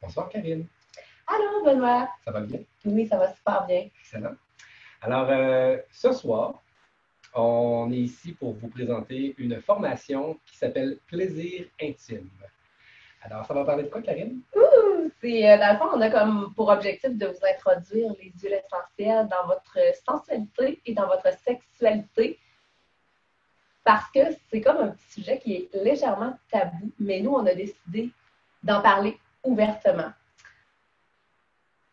Bonsoir, Karine. Allô, Benoît. Ça va bien? Oui, ça va super bien. Excellent. Alors, ce soir, on est ici pour vous présenter une formation qui s'appelle Plaisir intime. Alors, ça va parler de quoi, Karine? Dans le fond, on a comme pour objectif de vous introduire les huiles essentielles dans votre sensualité et dans votre sexualité parce que c'est comme un petit sujet qui est légèrement tabou, mais nous, on a décidé d'en parler ouvertement.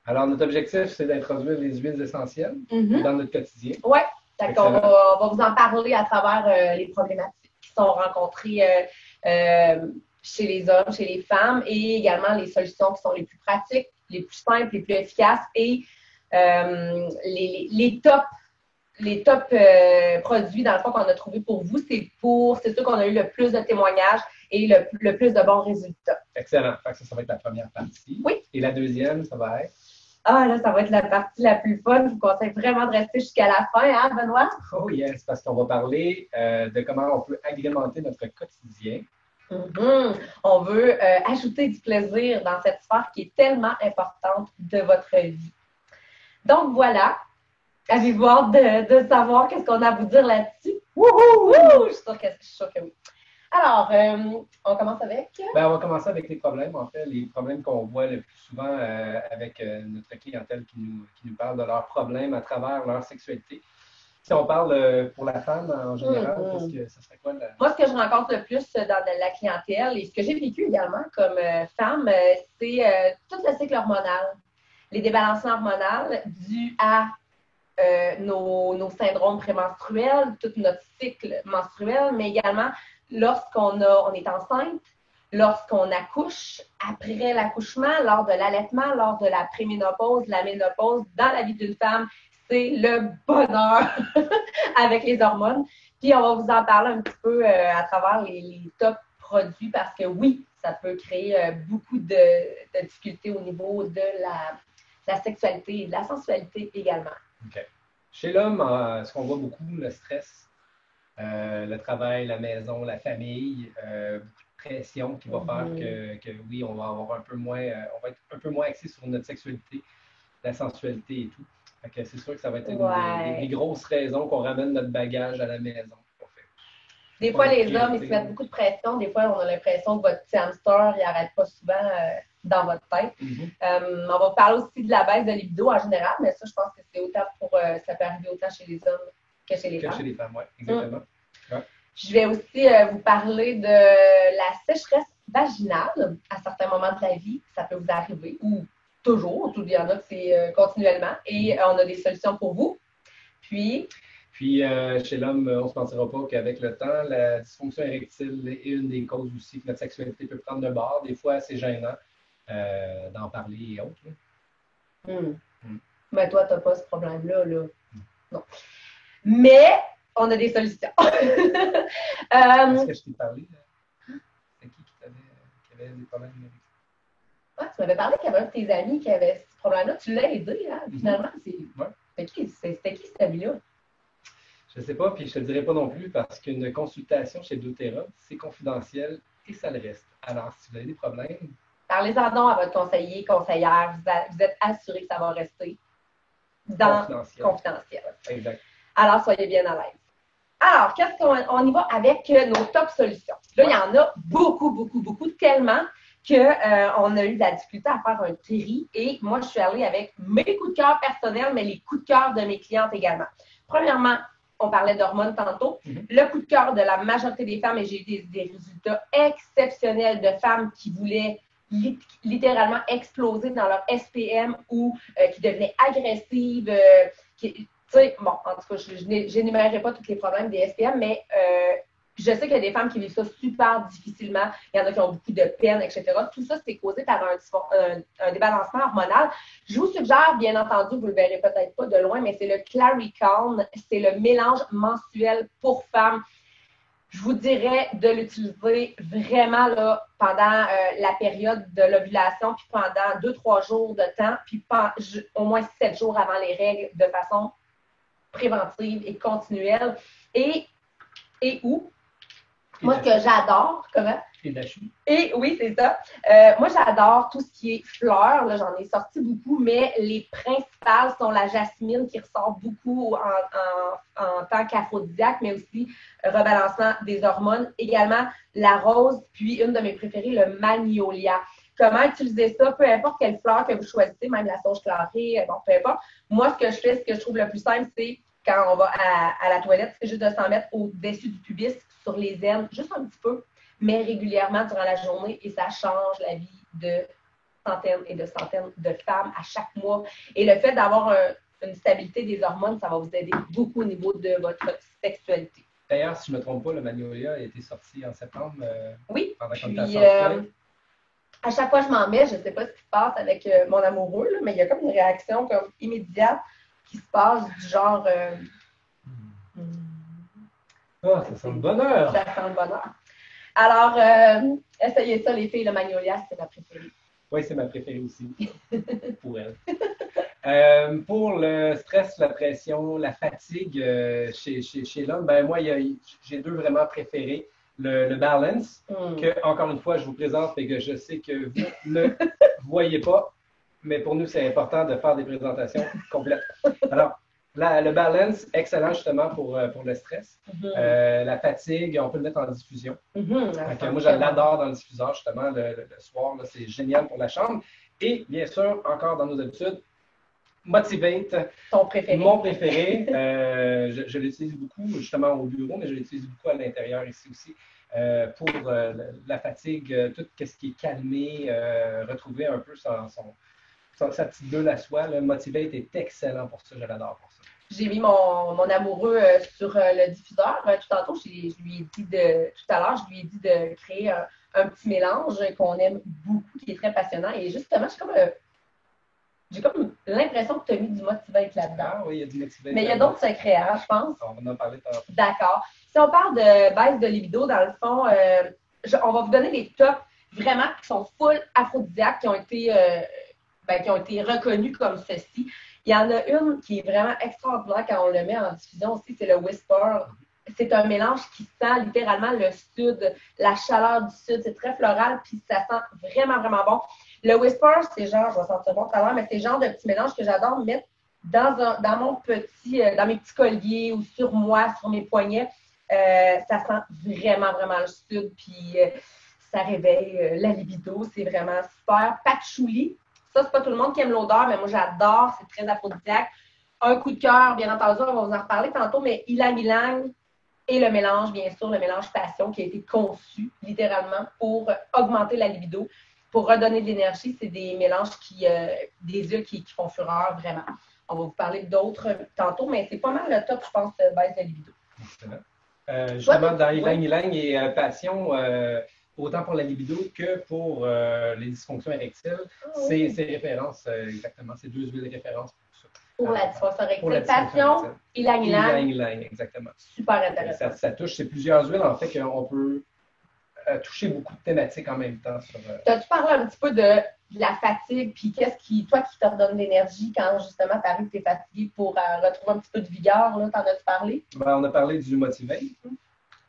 Alors, notre objectif, c'est d'introduire les huiles essentielles dans notre quotidien. Oui, d'accord. On va vous en parler à travers les problématiques qui sont rencontrées chez les hommes, chez les femmes et également les solutions qui sont les plus pratiques, les plus simples, les plus efficaces et les top produits, dans le fond, qu'on a trouvé pour vous. C'est ceux qu'on a eu le plus de témoignages et le plus de bons résultats. Excellent. Ça va être la première partie. Oui. Et la deuxième, ça va être? Ah, là, ça va être la partie la plus fun. Je vous conseille vraiment de rester jusqu'à la fin, hein, Benoît? Oh yes, parce qu'on va parler de comment on peut agrémenter notre quotidien. On veut ajouter du plaisir dans cette sphère qui est tellement importante de votre vie. Donc, voilà. Avez-vous hâte de savoir qu'est-ce qu'on a à vous dire là-dessus? Wouhou! Je suis sûre que oui. Alors, on commence avec? On va commencer avec les problèmes, en fait. Les problèmes qu'on voit le plus souvent avec notre clientèle qui nous parle de leurs problèmes à travers leur sexualité. Si on parle pour la femme en général, qu'est-ce que ça serait quoi? Moi, ce que je rencontre le plus dans la clientèle et ce que j'ai vécu également comme femme, c'est tout le cycle hormonal. Les débalancements hormonaux dus à nos syndromes prémenstruels, tout notre cycle menstruel, mais également lorsqu'on est enceinte, lorsqu'on accouche, après l'accouchement, lors de l'allaitement, lors de la préménopause, la ménopause, dans la vie d'une femme, c'est le bonheur avec les hormones. Puis on va vous en parler un petit peu à travers les top produits parce que oui, ça peut créer beaucoup de difficultés au niveau de la sexualité et de la sensualité également. OK. Chez l'homme, ce qu'on voit beaucoup, le stress, le travail, la maison, la famille, beaucoup de pression qui va faire que oui, on va avoir on va être un peu moins axé sur notre sexualité, la sensualité et tout. Okay, c'est sûr que ça va être des grosses raisons qu'on ramène notre bagage à la maison. Des fois, les hommes, ils se mettent beaucoup de pression. Des fois, on a l'impression que votre petit hamster, il n'arrête pas souvent dans votre tête. On va parler aussi de la baisse de libido en général, mais ça, je pense que c'est autant ça peut arriver autant chez les hommes que chez les femmes. Chez les femmes, oui, exactement. Ouais. Je vais aussi vous parler de la sécheresse vaginale à certains moments de la vie. Ça peut vous arriver, ou toujours. Il y en a que c'est continuellement. Et on a des solutions pour vous. Puis, chez l'homme, on ne se mentira pas qu'avec le temps, la dysfonction érectile est une des causes aussi que notre sexualité peut prendre de bord. Des fois, c'est gênant d'en parler et autres. Mais toi, tu n'as pas ce problème-là. Là. Non. Mais on a des solutions. Est-ce que je t'ai parlé? C'est qui avait des problèmes avec ça? Tu m'avais parlé qu'il y avait un de tes amis qui avait ce problème-là. Tu l'as aidé, hein? Finalement. C'était qui cet ami-là? Je ne sais pas, puis je ne te dirai pas non plus parce qu'une consultation chez doTERRA, c'est confidentiel et ça le reste. Alors, si vous avez des problèmes... Parlez-en donc à votre conseiller, conseillère. Vous êtes assuré que ça va rester confidentiel. Exact. Alors, soyez bien à l'aise. Alors, on y va avec nos top solutions. Là, il y en a beaucoup, tellement qu'on a eu de la difficulté à faire un tri. Et moi, je suis allée avec mes coups de cœur personnels, mais les coups de cœur de mes clientes également. Premièrement, on parlait d'hormones tantôt. Le coup de cœur de la majorité des femmes, et j'ai eu des résultats exceptionnels de femmes qui voulaient littéralement exploser dans leur SPM ou qui devenaient agressives. Bon, en tout cas, je n'énumérerai pas tous les problèmes des SPM, mais je sais qu'il y a des femmes qui vivent ça super difficilement. Il y en a qui ont beaucoup de peine, etc. Tout ça, c'est causé par un débalancement hormonal. Je vous suggère, bien entendu, vous ne le verrez peut-être pas de loin, mais c'est le Claricalm. C'est le mélange mensuel pour femmes. Je vous dirais de l'utiliser vraiment là, pendant la période de l'ovulation, puis pendant 2-3 jours de temps, puis au moins 7 jours avant les règles, de façon préventive et continuelle. Et où Moi, ce que j'adore, comment? Et d'achoui. Et oui, c'est ça. Moi, j'adore tout ce qui est fleurs. Là, j'en ai sorti beaucoup, mais les principales sont la jasmine qui ressort beaucoup en tant qu'aphrodisiaque, mais aussi rebalancement des hormones. Également, la rose, puis une de mes préférées, le magnolia. Comment utiliser ça, peu importe quelle fleur que vous choisissez, même la sauge clarée, bon, peu importe. Moi, ce que je fais, ce que je trouve le plus simple, c'est quand on va à la toilette, c'est juste de s'en mettre au-dessus du pubis, sur les aines, juste un petit peu, mais régulièrement durant la journée, et ça change la vie de centaines et de centaines de femmes à chaque mois. Et le fait d'avoir une stabilité des hormones, ça va vous aider beaucoup au niveau de votre sexualité. D'ailleurs, si je ne me trompe pas, le Magnolia a été sorti en septembre. Oui, pendant puis à chaque fois que je m'en mets, je ne sais pas ce qui se passe avec mon amoureux, là, mais il y a comme une réaction comme immédiate qui se passe du genre... Ah, ça sent le bonheur! Ça sent le bonheur. Alors, essayez ça, les filles, le Magnolia, c'est ma préférée. Oui, c'est ma préférée aussi, pour elle. Pour le stress, la pression, la fatigue chez l'homme, ben moi, j'ai deux vraiment préférés. Le balance, que, encore une fois, je vous présente et que je sais que vous ne voyez pas, mais pour nous, c'est important de faire des présentations complètes. Alors, le balance, excellent justement pour le stress. La fatigue, on peut le mettre en diffusion. Moi, je l'adore dans le diffuseur, justement, le soir. C'est génial pour la chambre. Et bien sûr, encore dans nos habitudes, Motivate. Ton préféré. Mon préféré. Je l'utilise beaucoup, justement, au bureau, mais je l'utilise beaucoup à l'intérieur ici aussi. Pour la fatigue, tout ce qui est calmé, retrouver un peu sa petite bulle à soi. Le Motivate est excellent pour ça, je l'adore pour ça. J'ai mis mon amoureux sur le diffuseur. Tout tantôt, tout à l'heure, je lui ai dit de créer un petit mélange qu'on aime beaucoup, qui est très passionnant. Et justement, j'ai comme l'impression que tu as mis du Motivate là-dedans. Ah oui, il y a du Motivate. Mais il y a d'autres secrets, hein, je pense. On va en parler tantôt. D'accord. Si on parle de baisse de libido, dans le fond, on va vous donner des tops vraiment qui sont full aphrodisiaques, qui ont été reconnus comme ceci. Il y en a une qui est vraiment extraordinaire quand on le met en diffusion aussi, c'est le Whisper. C'est un mélange qui sent littéralement le sud, la chaleur du sud. C'est très floral, puis ça sent vraiment, vraiment bon. Le Whisper, c'est genre, je vais sentir bon tout à l'heure, mais c'est le genre de petit mélange que j'adore mettre dans mes petits colliers ou sur moi, sur mes poignets. Ça sent vraiment, vraiment le sud, puis ça réveille la libido. C'est vraiment super. Patchouli, ça, c'est pas tout le monde qui aime l'odeur, mais moi, j'adore. C'est très aphrodisiaque. Un coup de cœur, bien entendu, on va vous en reparler tantôt, mais ylang ylang et le mélange, bien sûr, le mélange passion qui a été conçu littéralement pour augmenter la libido, pour redonner de l'énergie. C'est des mélanges des huiles qui font fureur, vraiment. On va vous parler d'autres tantôt, mais c'est pas mal le top, je pense, de baisse de libido. Excellent. Justement, dans ylang ylang et passion, autant pour la libido que pour les dysfonctions érectiles, c'est références, exactement. C'est deux huiles de référence pour ça. Pour la dysfonction érectile. Passion, ylang ylang. Ylang ylang, exactement. Super intéressant. Ça touche, c'est plusieurs huiles, en fait, qu'on peut toucher beaucoup de thématiques en même temps. T'as-tu parlé un petit peu de la fatigue, puis qu'est-ce qui te redonne l'énergie quand justement tu arrives, tu es fatigué pour retrouver un petit peu de vigueur, là, t'en as-tu parlé? Ben, on a parlé du Motivate.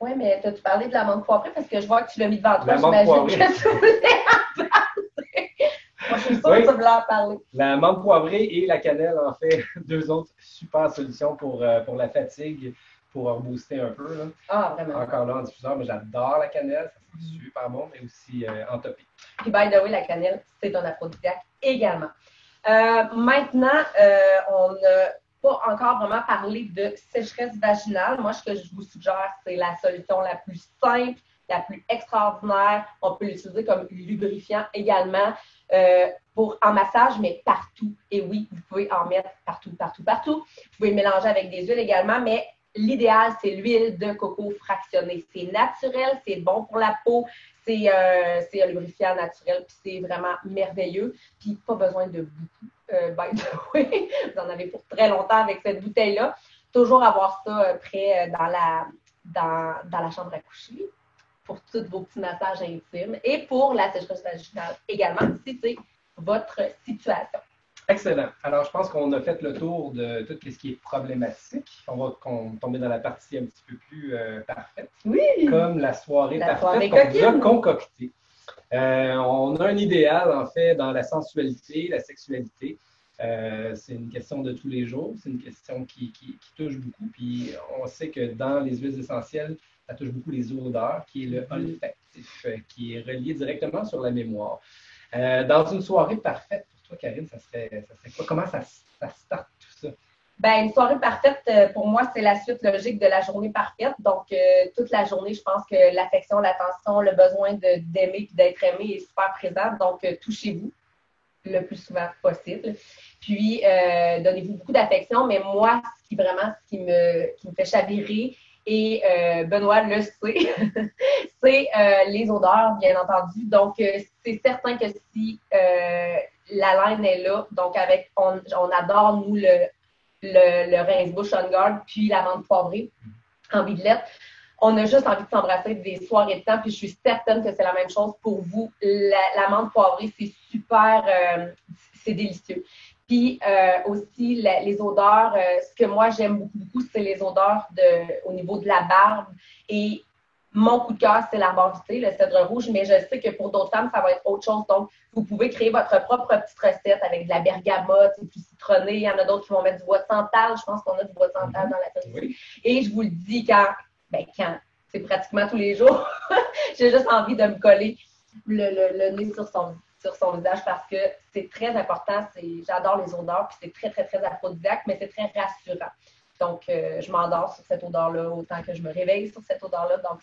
Oui, mais t'as-tu parlé de l'amande poivrée? Parce que je vois que tu l'as mis devant toi, j'imagine que tu voulais en parler. Moi, je suis sûre que tu voulais en parler. La menthe poivrée et la cannelle, en fait, deux autres super solutions pour la fatigue, pour rebooster un peu. Là. Ah, vraiment. Encore là, en diffuseur, mais j'adore la cannelle, ça c'est super bon, mais aussi en topique. Puis, by the way, la cannelle, c'est un aphrodisiaque également. Maintenant, on n'a pas encore vraiment parlé de sécheresse vaginale. Moi, ce que je vous suggère, c'est la solution la plus simple, la plus extraordinaire. On peut l'utiliser comme lubrifiant également en massage, mais partout. Et oui, vous pouvez en mettre partout, partout, partout. Vous pouvez mélanger avec des huiles également, mais l'idéal, c'est l'huile de coco fractionnée. C'est naturel, c'est bon pour la peau, c'est un lubrifiant naturel, puis c'est vraiment merveilleux. Puis pas besoin de beaucoup. By the way, vous en avez pour très longtemps avec cette bouteille-là. Toujours avoir ça prêt dans la chambre à coucher pour tous vos petits massages intimes et pour la sécheresse vaginale également, si c'est votre situation. Excellent. Alors, je pense qu'on a fait le tour de tout ce qui est problématique. On va tomber dans la partie un petit peu plus parfaite. Oui! Comme la soirée La soirée parfaite qu'on vous a coquine. concoctée. On a un idéal, en fait, dans la sensualité, la sexualité. C'est une question de tous les jours. C'est une question qui touche beaucoup. Puis, on sait que dans les huiles essentielles, ça touche beaucoup les odeurs, qui est le olfactif, qui est relié directement sur la mémoire. Dans une soirée parfaite, pour toi, Karine, ça serait quoi? Comment ça start tout ça? Ben, une soirée parfaite, pour moi, c'est la suite logique de la journée parfaite. Donc, toute la journée, je pense que l'affection, l'attention, le besoin d'aimer et d'être aimé est super présent. Donc, touchez-vous le plus souvent possible. Puis, donnez-vous beaucoup d'affection. Mais moi, ce qui me fait chavirer, et Benoît le sait, c'est les odeurs, bien entendu. Donc, c'est certain que si la laine est là, donc on adore, nous, le rince-bouche on guard, puis l'amande poivrée en bidelette. On a juste envie de s'embrasser des soirées de temps, puis je suis certaine que c'est la même chose pour vous. L'amande poivrée, c'est super, c'est délicieux. Puis aussi, les odeurs, ce que moi j'aime beaucoup, beaucoup, c'est les odeurs au niveau de la barbe. Et mon coup de cœur, c'est l'arbor-vitae, le cèdre rouge, mais je sais que pour d'autres femmes, ça va être autre chose. Donc, vous pouvez créer votre propre petite recette avec de la bergamote, c'est plus citronné. Il y en a d'autres qui vont mettre du bois de santal. Je pense qu'on a du bois de santal dans la tête. Oui. Et je vous le dis, quand c'est pratiquement tous les jours, j'ai juste envie de me coller le nez sur son visage parce que c'est très important. J'adore les odeurs, puis c'est très, très, très aphrodisiaque, mais c'est très rassurant. Donc, je m'endors sur cette odeur-là autant que je me réveille sur cette odeur-là. Donc,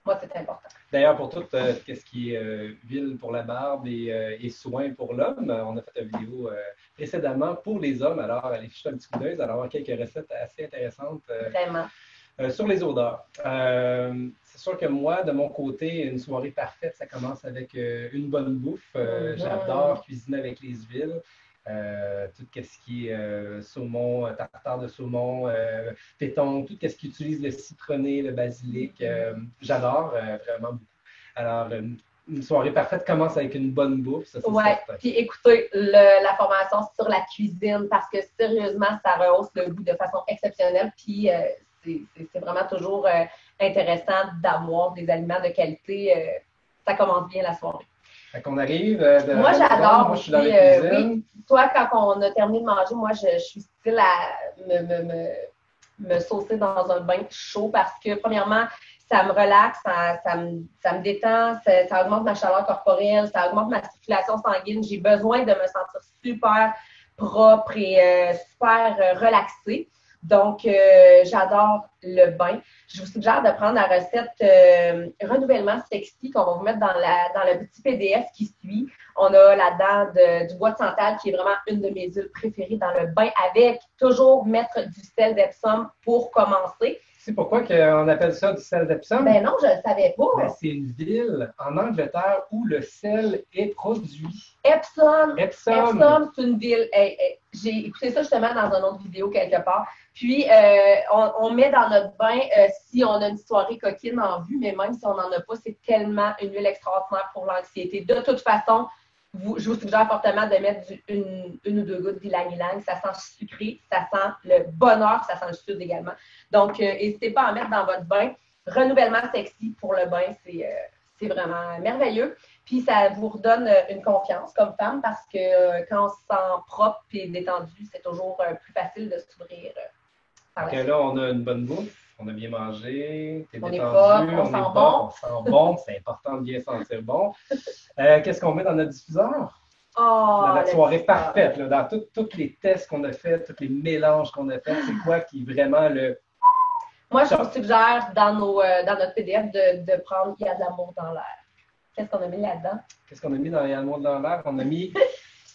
moi, c'est important. D'ailleurs, pour tout ce qui est huile pour la barbe et soins pour l'homme, on a fait une vidéo précédemment pour les hommes. Alors, allez jeter un petit coup d'œil, vous allez avoir quelques recettes assez intéressantes Vraiment. Sur les odeurs. C'est sûr que moi, de mon côté, une soirée parfaite, ça commence avec une bonne bouffe. J'adore cuisiner avec les huiles. Tout ce qui est saumon, tartare de saumon, péton, tout ce qui utilise le citronné, le basilic, j'adore vraiment beaucoup. Alors, une soirée parfaite commence avec une bonne bouffe, ça c'est certain. Puis écoutez, la formation sur la cuisine, parce que sérieusement, ça rehausse le goût de façon exceptionnelle. Puis c'est vraiment toujours intéressant d'avoir des aliments de qualité. Ça commence bien la soirée. Fait qu'on arrive. Moi, j'adore. Moi, je suis dans la cuisine. Oui, toi, quand on a terminé de manger, moi, je suis style à me saucer dans un bain chaud parce que, premièrement, ça me relaxe, ça me détend, ça augmente ma chaleur corporelle, ça augmente ma circulation sanguine. J'ai besoin de me sentir super propre et super relaxée. Donc, j'adore le bain. Je vous suggère de prendre la recette Renouvellement Sexy qu'on va vous mettre dans le petit PDF qui suit. On a là-dedans du bois de santal qui est vraiment une de mes huiles préférées dans le bain avec toujours mettre du sel d'Epsom pour commencer. C'est pourquoi on appelle ça du sel d'Epsom? Ben non, je ne le savais pas. Ben, c'est une ville en Angleterre où le sel est produit. Epsom, Epsom. c'est une ville. J'ai écouté ça justement dans une autre vidéo quelque part. Puis, on met dans notre bain, si on a une soirée coquine en vue, mais même si on n'en a pas, c'est tellement une huile extraordinaire pour l'anxiété. De toute façon, je vous suggère fortement de mettre une ou deux gouttes d'ylang-ylang. Ça sent sucré, ça sent le bonheur, ça sent le sud également. Donc, n'hésitez pas à mettre dans votre bain. Renouvellement Sexy pour le bain, c'est vraiment merveilleux. Puis, ça vous redonne une confiance comme femme parce que quand on se sent propre et détendu, c'est toujours plus facile de s'ouvrir. Donc là, on a une bonne bouffe, on a bien mangé, t'es détendu, on sent bon. On sent bon, c'est important de bien sentir bon. Qu'est-ce qu'on met dans notre diffuseur? Dans la soirée parfaite, là, dans tous les tests qu'on a fait, tous les mélanges qu'on a fait, c'est quoi qui est vraiment le... Moi, je vous suggère dans notre PDF de prendre Il y a de l'amour dans l'air. Qu'est-ce qu'on a mis là-dedans? Qu'est-ce qu'on a mis dans Il y a de l'amour dans l'air? On a mis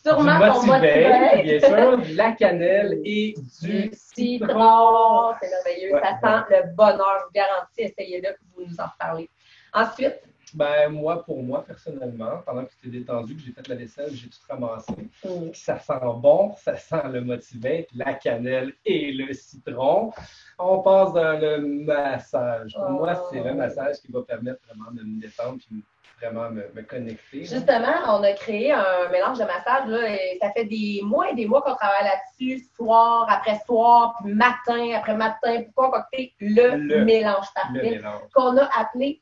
sûrement du motivé, bien sûr, de la cannelle et du citron. C'est merveilleux. Ouais, ça sent le bonheur. Je vous garantis, essayez-le, vous nous en reparlez. Ensuite, Ben, pour moi, personnellement, pendant que tu t'es détendu, que j'ai fait la vaisselle, j'ai tout ramassé. Ça sent bon, ça sent le motivate, la cannelle et le citron. On passe dans le massage. Pour moi, c'est le massage qui va permettre vraiment de me détendre et vraiment me connecter. Justement, on a créé un mélange de massage. Là, et ça fait des mois et des mois qu'on travaille là-dessus, soir après soir, puis matin après matin, pour concocter le mélange parfait qu'on a appelé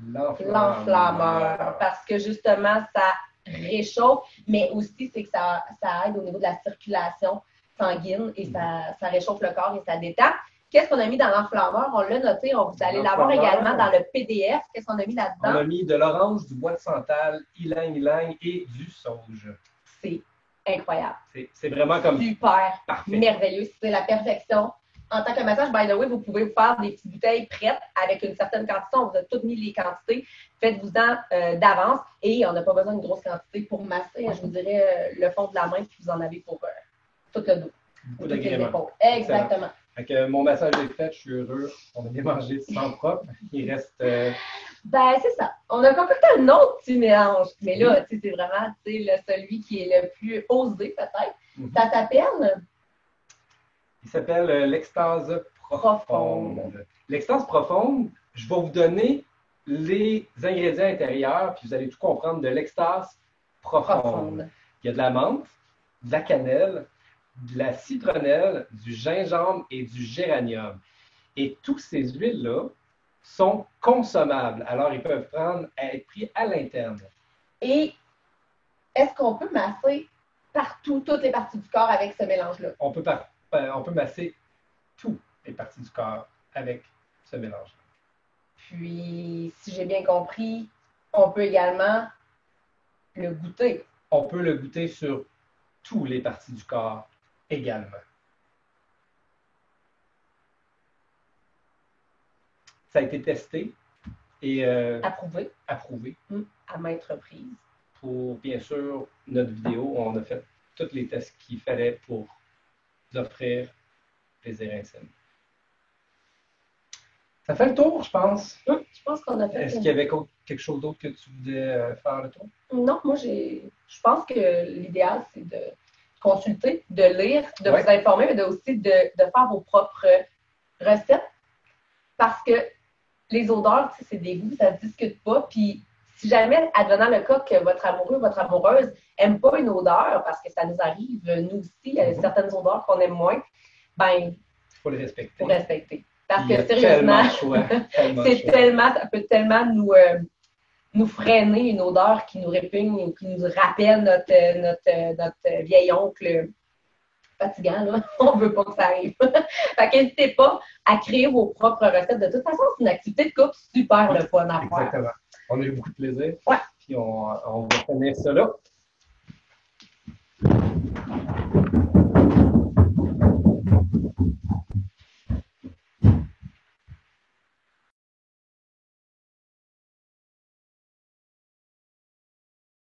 l'enflammeur. Parce que justement, ça réchauffe, mais aussi c'est que ça aide au niveau de la circulation sanguine et ça réchauffe le corps et ça détend. Qu'est-ce qu'on a mis dans l'enflammeur? On l'a noté, vous allez l'avoir également dans le PDF. Qu'est-ce qu'on a mis là-dedans? On a mis de l'orange, du bois de santal, ylang-ylang et du sauge. C'est incroyable. C'est vraiment comme super parfait. Merveilleux. C'est la perfection. En tant que massage, by the way, vous pouvez vous faire des petites bouteilles prêtes avec une certaine quantité. On vous a toutes mis les quantités. Faites-vous-en d'avance et on n'a pas besoin d'une grosse quantité pour masser, je vous dirais, le fond de la main, puis vous en avez pour tout le dos. Beaucoup d'agrément. Exactement. Fait mon massage est fait, je suis heureux. On a bien mangé, tu sens propre. Il reste. Ben, c'est ça. On a concocté un autre petit mélange. Mais là, c'est vraiment celui qui est le plus osé, peut-être. Ça s'appelle? Il s'appelle l'extase profonde. L'extase profonde, je vais vous donner les ingrédients intérieurs, puis vous allez tout comprendre de l'extase profonde. Il y a de la menthe, de la cannelle, de la citronnelle, du gingembre et du géranium. Et toutes ces huiles-là sont consommables. Alors, ils peuvent être pris à l'interne. Et est-ce qu'on peut masser partout, toutes les parties du corps avec ce mélange-là? On peut masser toutes les parties du corps avec ce mélange. Puis, si j'ai bien compris, on peut également le goûter. On peut le goûter sur toutes les parties du corps également. Ça a été testé et approuvé à maintes reprises. Pour, bien sûr, notre vidéo, on a fait tous les tests qu'il fallait pour vous offrir plaisir intime. Ça fait le tour, je pense. Je pense qu'on a fait. Est-ce qu'il y avait quelque chose d'autre que tu voulais faire le tour? Non, moi, je pense que l'idéal, c'est de consulter, de lire, de vous informer, mais aussi de faire vos propres recettes. Parce que les odeurs, c'est des goûts, ça ne se discute pas. Puis, si jamais, advenant le cas que votre amoureux, votre amoureuse n'aime pas une odeur, parce que ça nous arrive, nous aussi, il y a certaines odeurs qu'on aime moins, ben, il faut les respecter. Il faut respecter. Parce que sérieusement, ça peut tellement nous freiner une odeur qui nous répugne ou qui nous rappelle notre vieil oncle fatigant. Là. On ne veut pas que ça arrive. Fait qu'hésitez pas à créer vos propres recettes. De toute façon, c'est une activité de couple super le fun à faire. Exactement. On a eu beaucoup de plaisir. Ouais. Puis on va finir ça là.